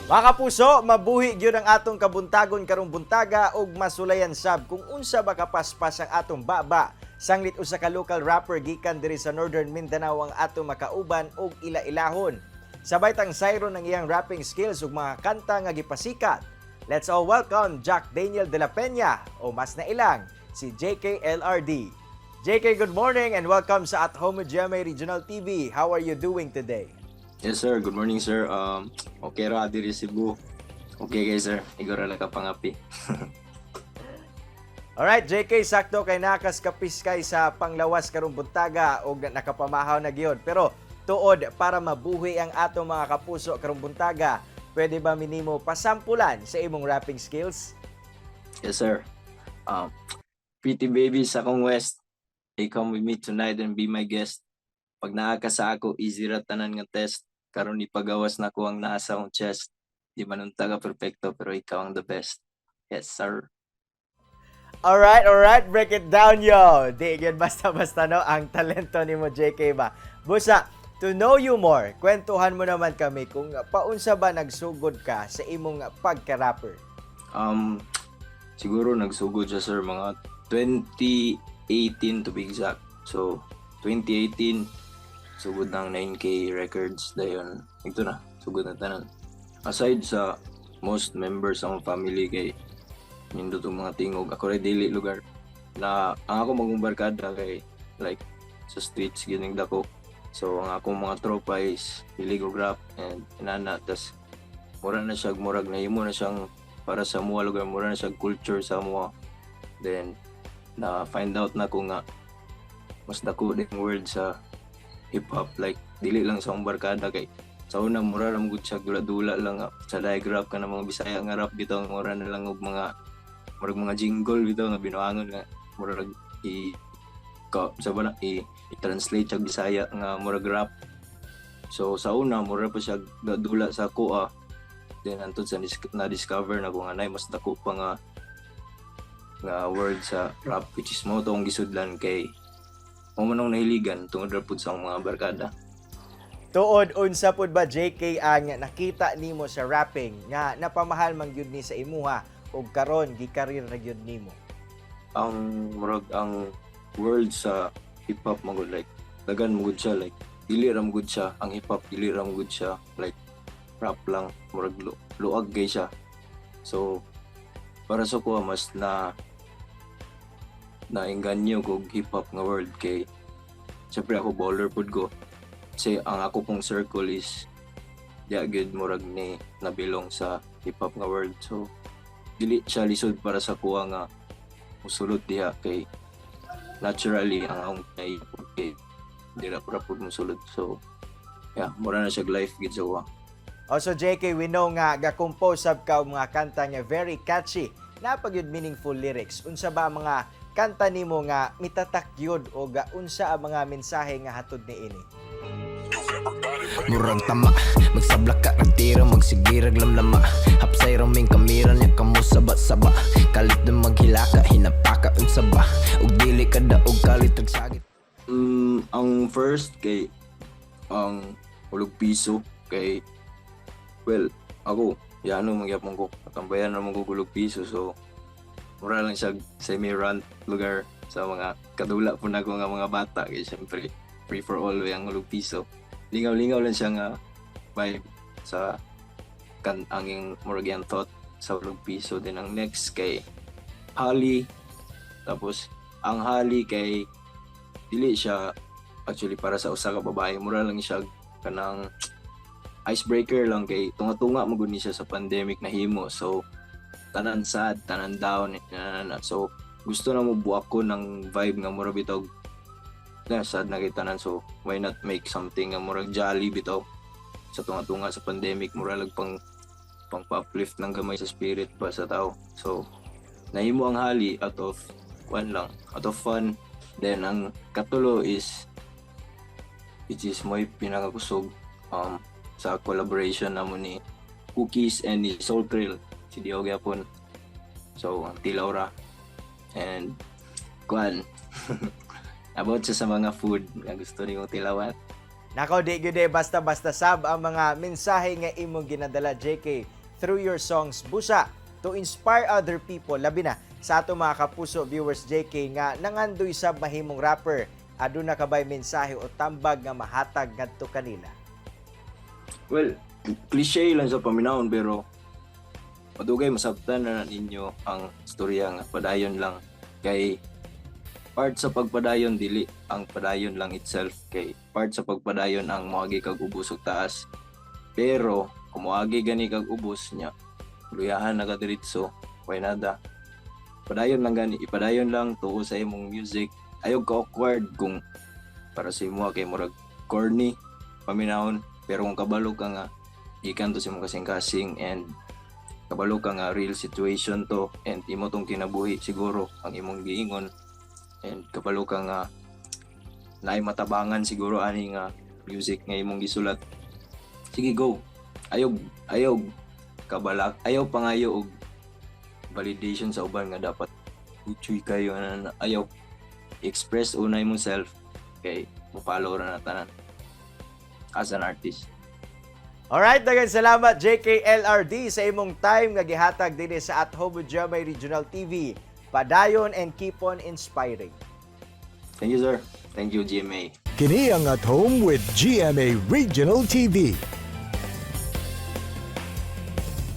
Mga kapuso, mabuhi gyud ang atong kabuntagon karong buntaga ug masulayan sab kung unsa ba kapaspas ang atong baba. Sanglit usa ka local rapper gikan diri sa Northern Mindanao ang atong makauban ug ila-ilahon. Sabay tang sayron ang iyang rapping skills ug mga kanta nga gipasikat. Let's all welcome Jack Daniel de la Peña o mas na ilang si JK LRD. JK, good morning and welcome sa At Home with GMA Regional TV. How are you doing today? Yes sir, good morning sir. Okay ra diri Cebu. Okay guys sir, igora lang ka pangapi. Alright, JK, sakto kay nakas kapis kay sa panglawas karong buntaga o nakapamahaw na gyud. Pero tuod para mabuhi ang atong mga kapuso karong buntaga, pwede ba minimo pasampulan sa imong rapping skills? Yes sir. Pretty baby sa akong west. Hey, come with me tonight and be my guest. Pag naa ka sa ako, easy ra tanan nga test. Karon ipagawas na ko ang nasa akong chest. Di man ang taga perfecto pero ikaw ang the best. Yes sir. Alright, break it down yo. Di gyud basta-basta no ang talento nimo JK ba. Busa, to know you more, kwentuhan mo naman kami kung paunsa ba nagsugod ka sa imong pagka-rapper. Siguro nagsugod siya sir mga 2018 to be exact. So 2018 sugod ng 9K records dayon. Ito na, sugod na tanan. Aside sa most members sa family kay nindot ang mga tingog, ako rin dili lugar na ang ako magumbarkada kay like sa streets gining dako. So ang akong mga tropa is rap and inana, tas mura na siya murag na imo na siyang para sa mga lugar, mura na siya culture sa mga. Then na find out na ko nga mas dako din word sa hip hop, like dili lang sa akong barkada kay sa una mura ra gud siya dula-dula lang sa diagram ka ng mga Bisaya nga rap bitaw, mura na lang og mga murag mga jingle bitaw nga binuangon nga murag i-translate sa Bisaya nga murag rap. So sa una mura pa siya dula sa kuha, then antud sa na-discover na ko nga nay mas dako pa nga word sa rap, which is mo tong gisudlan kay manong nahiligan tungod ra pud sa mga barkada. Tuod unsa pud ba JK ang nakita nimo sa rapping nga napamahal man gyud ni sa imuha ug karon gikarir na gyud nimo? Ang murag ang world sa hip hop magud like dagan mo gud siya, like dili ra mo gud siya ang hip hop, dili ra mo gud siya like rap lang, murag luag gay siya. So para sa ko mas nainganyo kog hip hop nga world kay syempre ako bowler pud ko. Kasi ang ako pong circle is diya gud murag ni nabilong sa hip hop nga world. So dili siya lisod para sa kuha nga musulod diha kay naturally ang akong naipod kay dira para pud musulod. So yeah, mura na siya life gid sa kuha. Also JK, we know nga ga-compose sab ka og mga kanta nga very catchy, napagyud meaningful lyrics. Unsa ba mga kanta nimo nga mitatak yun o unsa ang mga mensahe nga hatod ni ini? Murang tama, magsablak ka nagtira, magsigirag lamlama. Hapsay raming kamera niya kamo saba-saba. Kalit na maghilaka, hinapaka unsa ba. Ug dili ka daog kalit tagsagit. Ang first kay ang ulog piso kay well, ako yano magyapon ko katambayan na magugulog piso, so mura lang siya semi-rant lugar sa mga kadula po na ko nga mga bata kay syempre free for all yung ulog piso. Lingaw-lingaw lang siya nga vibe sa anging murag thought sa ulog piso. Din ang next kay Holly, tapos ang Holly kay dili siya actually para sa usa ka babae, mura lang siya kanang icebreaker lang kay tunga-tunga magud ni siya sa pandemic na himo. So tanan sad, tanan down, so gusto na mo buak ko ng vibe nga mura bitaw na sad na kita nan. So why not make something nga murag jolly bitaw sa tunga-tunga sa pandemic, mura lag pang uplift ng gamay sa spirit pa sa tao. So nahimo ang Hali out of fun. Then ang katulo is which is mo pinakakusog sa collaboration namo ni Cookies and ni Soul Trail, si Dio gyapon. So ang Tilaura and Kwan about sa mga food nga gusto niyong tilawat. Nako, di gyud basta-basta sab ang mga mensahe nga imong ginadala JK through your songs busa to inspire other people, labi na sa ato mga kapuso viewers JK nga nangandoy sa mahimong rapper, aduna ka ba'y mensahe o tambag nga mahatag ngadto kanila? Well, cliche lang sa paminahon pero madugay masabtan na ninyo ang storya nga padayon lang kay part sa pagpadayon dili ang padayon lang itself kay part sa pagpadayon ang moagi kag ubos ug taas. Pero kung moagi gani kag ubos nya luyahan na ka diretso why nada. Padayon lang gani, ipadayon lang tuo sa imong music. Ayog ka awkward kung para sa imo kay murag corny paminahon pero kung kabalo ka nga gikan to sa imong kasing-kasing and kabalo ka nga real situation to and imo tong kinabuhi siguro ang imong giingon and kabalo ka nga naay matabangan siguro ani nga music nga imong gisulat. Sige go. Ayog kabalak, ayaw pangayo og validation sa uban nga dapat uchoy kayo na ayaw express unay mong self kay mo-follow ra na tanan as an artist. Alright, daghang salamat JKLRD sa imong time nga gihatag dinhi sa At Home with Jamay Regional TV. Padayon and keep on inspiring. Thank you sir. Thank you GMA. Kini ang At Home with GMA Regional TV.